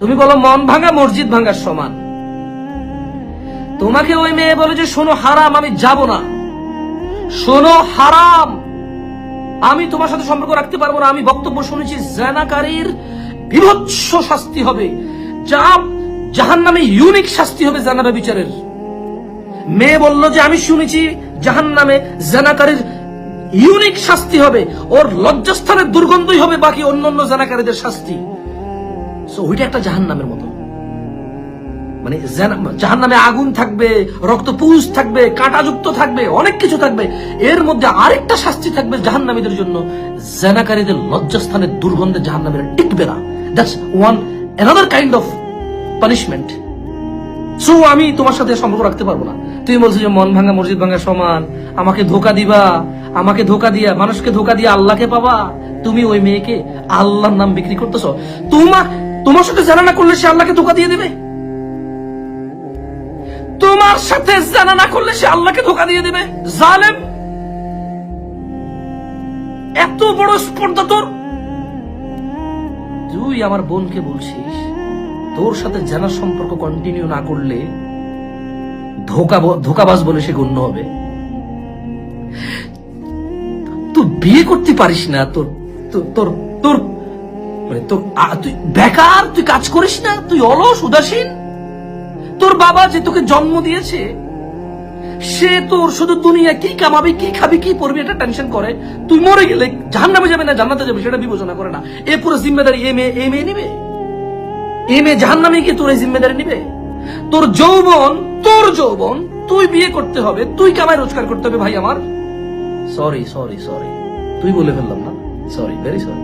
তুমি বলো মন ভাঙা মসজিদ ভাঙার সমান। তোমাকে ওই মেয়ে বলে যে শোনো হারাম, আমি যাব না, শোনো হারাম, আমি তোমার সাথে সম্পর্ক রাখতে পারবো না। আমি বক্তব্য শুনেছি জেনাকারীর বিভৎস শাস্তি হবে, যা জাহান্নামে ইউনিক শাস্তি হবে জেনার বিচারের। মেয়ে বলল যে আমি শুনেছি জাহান্নামে জেনাকারীর ইউনিক শাস্তি হবে, ওর লজ্জাস্থানের দুর্গন্ধই হবে বাকি অন্যান্য জেনাকারীদের শাস্তি। সো ওইটা একটা জাহান্নামের মতো, মানে জাহান্নামে আগুন থাকবে, রক্তপুঞ্জ থাকবে, কাঁটাযুক্ত থাকবে, অনেক কিছু থাকবে। এর মধ্যে আরেকটা শাস্তি থাকবে জাহান্নামীদের জন্য, জেনাকারীদের লজ্জাস্থানের দুর্গন্ধে জাহান্নামীরা টিকবে না। That's one another kind of punishment. So আমি তোমার সাথে সম্পর্ক রাখতে পারবো না। তুমি বলছো যে মন ভাঙা মসজিদ ভাঙা সমান, আমাকে ধোকা দিবা, আমাকে ধোকা দিয়া মানুষকে ধোকা দিয়ে আল্লাহকে পাবা। তুমি ওই মেয়েকে আল্লাহর নাম বিক্রি করতেছ। তোমার সাথে জানা না করলে সে আল্লাহকে ধোকা দিয়ে দেবে। তোমার সাথে জানা না করলে সে আল্লাহকে ধোকা দিয়ে দেবে। জালেম, এত বড় স্পর্ধা তোর। তুই আমার বোনকে বলছিস তোর সাথে জানার সম্পর্ক কন্টিনিউ না করলে ধোকাবাজ বলে সে গণ্য হবে। তুই বিয়ে করতে পারিস না, তোর তোর তোর মানে তোর তুই বেকার, তুই কাজ করিস না, তুই অলস উদাসীন। তোর বাবা যে তোকে জন্ম দিয়েছে সে তোর শুধু দুনিয়া কি কামাবি, কি খাবি, কি পড়বি এটা টেনশন করে। তুই মরে গেলে জাহান্নামে যাবে না জান্নাতে যাবে সেটা বিবেচনা করে না। এ পুরো জিম্মেদারি এ মেয়ে নিবে। এ মেয়ে জাহান্নামে গিয়ে তোর এই জিম্মেদারি নিবে। তোর যৌবন তুই বিয়ে করতে হবে, তুই কামাই রোজগার করতে হবে। ভাই আমার সরি তুই বলে ফেললাম না, সরি, ভেরি সরি।